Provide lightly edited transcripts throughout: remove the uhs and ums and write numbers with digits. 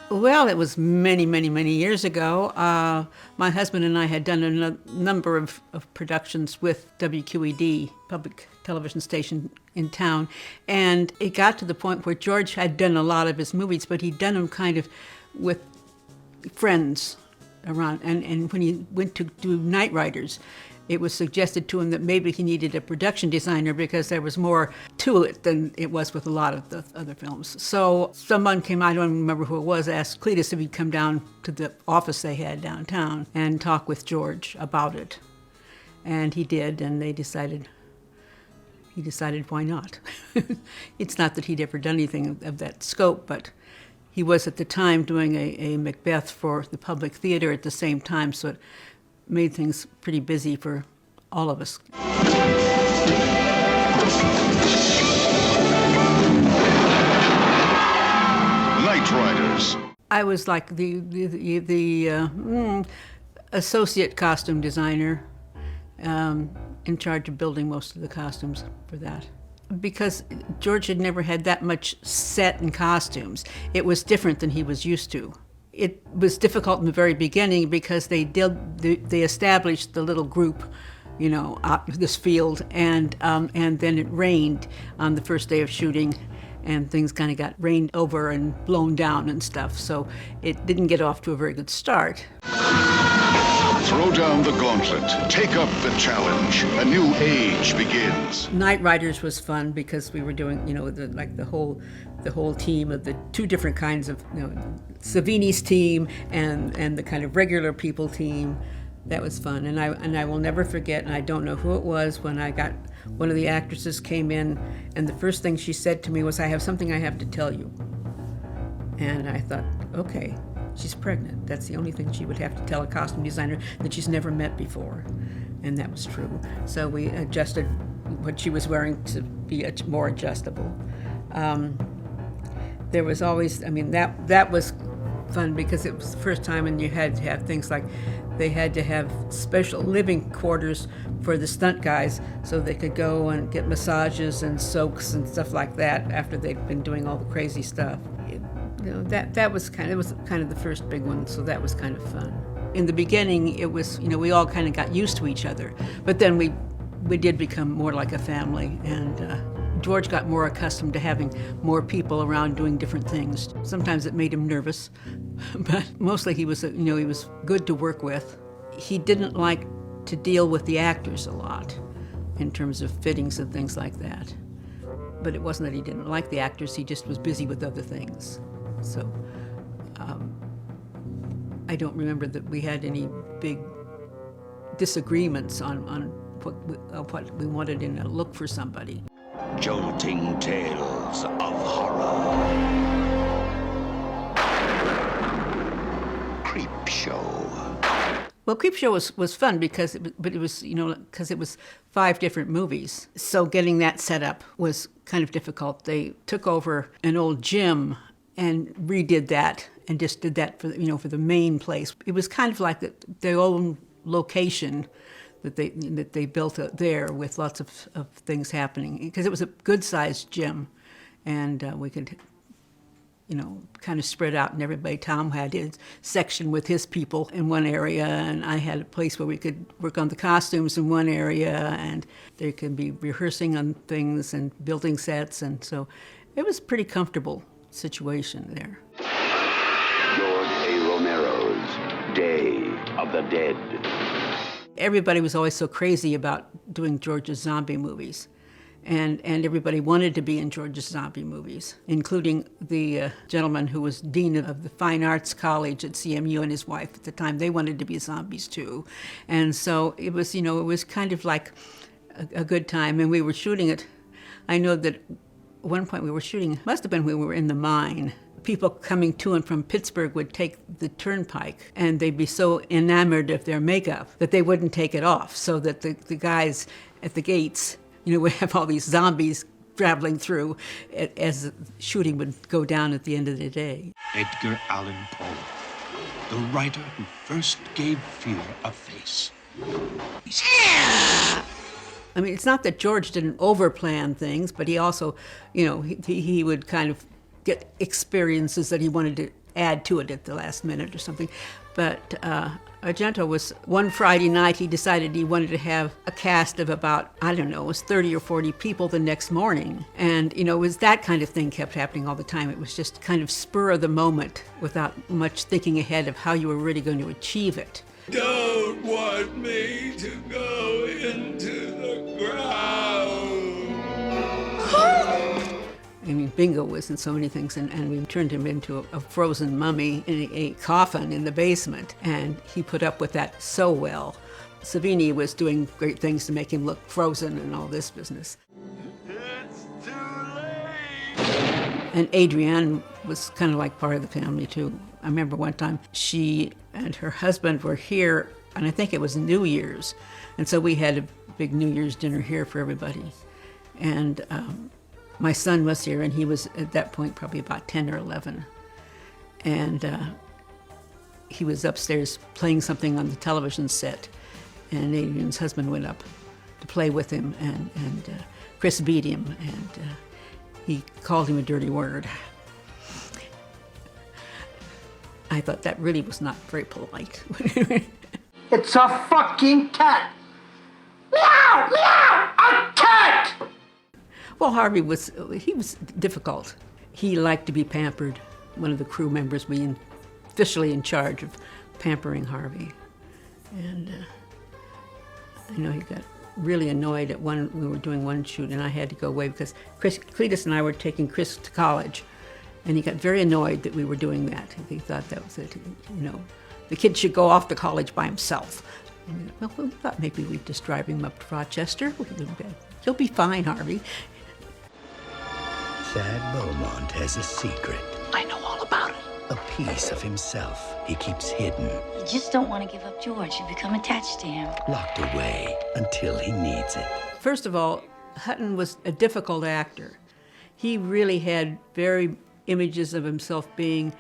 Well, it was many, many, many years ago. My husband and I had done a number of productions with WQED, public television station in town, and it got to the point where George had done a lot of his movies, but he'd done them kind of with friends around. And when he went to do Night Riders, it was suggested to him that maybe he needed a production designer because there was more to it than it was with a lot of the other films. So someone came, I don't remember who it was, asked Cletus if he'd come down to the office they had downtown and talk with George about it. And he did, and he decided why not. It's not that he'd ever done anything of that scope, but he was at the time doing a Macbeth for the public theater at the same time, so it made things pretty busy for all of us. Night Riders. I was like the associate costume designer, in charge of building most of the costumes for that. Because George had never had that much set in costumes, it was different than he was used to. It was difficult in the very beginning because they established the little group, out in this field, and then it rained on the first day of shooting, and things kind of got rained over and blown down and stuff, so it didn't get off to a very good start. Throw down the gauntlet. Take up the challenge. A new age begins. Night Riders was fun because we were doing, the whole team of the two different kinds of, Savini's team and the kind of regular people team. That was fun, and I will never forget. And I don't know who it was when one of the actresses came in, and the first thing she said to me was, "I have something I have to tell you." And I thought, okay. She's pregnant. That's the only thing she would have to tell a costume designer that she's never met before. And that was true. So we adjusted what she was wearing to be more adjustable. There was always, that was fun because it was the first time, and you had to have things like they had to have special living quarters for the stunt guys so they could go and get massages and soaks and stuff like that after they'd been doing all the crazy stuff. That was kind of the first big one, so that was kind of fun. In the beginning, it was, we all kind of got used to each other, but then we did become more like a family, and George got more accustomed to having more people around doing different things. Sometimes it made him nervous, but mostly he was good to work with. He didn't like to deal with the actors a lot in terms of fittings and things like that. But it wasn't that he didn't like the actors, he just was busy with other things. So I don't remember that we had any big disagreements on what we wanted in a look for somebody. Jolting tales of horror. Creep Show. Well, Creep Show was fun because it was 5 different movies. So getting that set up was kind of difficult. They took over an old gym and redid that and just did that for the main place. It was kind of like their own location that they built there with lots of things happening, because it was a good-sized gym, and we could kind of spread out, and everybody, Tom had his section with his people in one area, and I had a place where we could work on the costumes in one area, and they could be rehearsing on things and building sets, and so it was a pretty comfortable situation there. George A. Romero's Day of the Dead. Everybody was always so crazy about doing George's zombie movies. And everybody wanted to be in George's zombie movies, including the gentleman who was dean of the Fine Arts College at CMU and his wife at the time. They wanted to be zombies too. And so it was kind of like a good time. And we were shooting it. I know that at one point we were shooting, must have been when we were in the mine. People coming to and from Pittsburgh would take the turnpike, and they'd be so enamored of their makeup that they wouldn't take it off, so that the guys at the gates, we have all these zombies traveling through as the shooting would go down at the end of the day. Edgar Allan Poe, the writer who first gave fear a face. It's not that George didn't overplan things, but he also, he would kind of get experiences that he wanted to add to it at the last minute or something. But Argento was, one Friday night, he decided he wanted to have a cast of about, I don't know, it was 30 or 40 people the next morning. And, you know, it was that kind of thing kept happening all the time. It was just kind of spur of the moment without much thinking ahead of how you were really going to achieve it. Don't want me to go into the ground. I mean, Bingo was in so many things, and we turned him into a frozen mummy in a coffin in the basement, and he put up with that so well. Savini was doing great things to make him look frozen and all this business. It's too late. And Adrienne was kind of like part of the family, too. I remember one time she and her husband were here, and I think it was New Year's, and so we had a big New Year's dinner here for everybody. And my son was here, and he was at that point probably about 10 or 11. And he was upstairs playing something on the television set, and Adrienne's husband went up to play with him, and Chris beat him, and he called him a dirty word. I thought that really was not very polite. It's a fucking cat! Meow! Meow! A cat! Well, Harvey was difficult. He liked to be pampered, one of the crew members being officially in charge of pampering Harvey. And I know he got really annoyed at we were doing one shoot and I had to go away because Cletus and I were taking Chris to college. And he got very annoyed that we were doing that. He thought that was it, you know, the kid should go off to college by himself. And, well, we thought maybe we'd just drive him up to Rochester. He'll be fine, Harvey. Thad Beaumont has a secret. I know all about it. A piece of himself he keeps hidden. You just don't want to give up George. You become attached to him. Locked away until he needs it. First of all, Hutton was a difficult actor. He really had very images of himself being,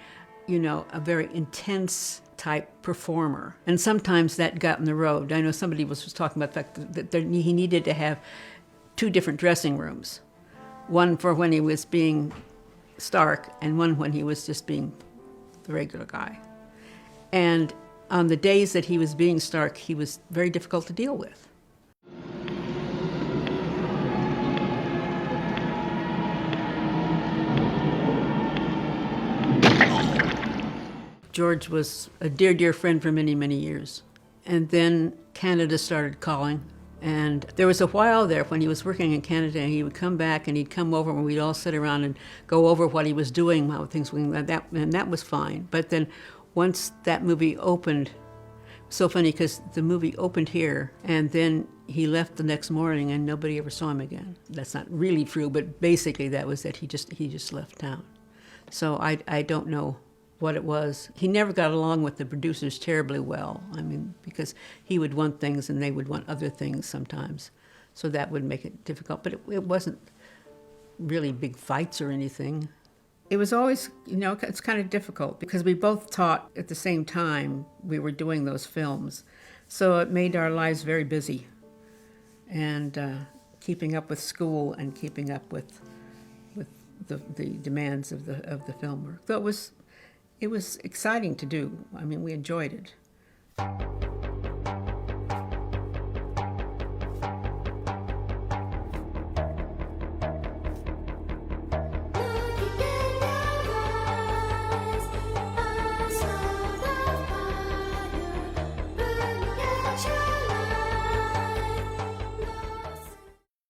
you know, a very intense type performer. And sometimes that got in the road. I know somebody was talking about the fact that he needed to have 2 different dressing rooms. One for when he was being Stark and one when he was just being the regular guy. And on the days that he was being Stark, he was very difficult to deal with. George was a dear, dear friend for many, many years. And then Canada started calling. And there was a while there when he was working in Canada, and he would come back and he'd come over and we'd all sit around and go over what he was doing, how things were like that, and that was fine. But then once that movie opened, so funny because the movie opened here and then he left the next morning and nobody ever saw him again. That's not really true, but basically that was that he just left town. So I don't know what it was. He never got along with the producers terribly well. I mean, because he would want things and they would want other things sometimes. So that would make it difficult. But it wasn't really big fights or anything. It was always, you know, it's kind of difficult because we both taught at the same time we were doing those films. So it made our lives very busy. And keeping up with school and keeping up with the demands of the film work. So it was exciting to do. I mean, we enjoyed it.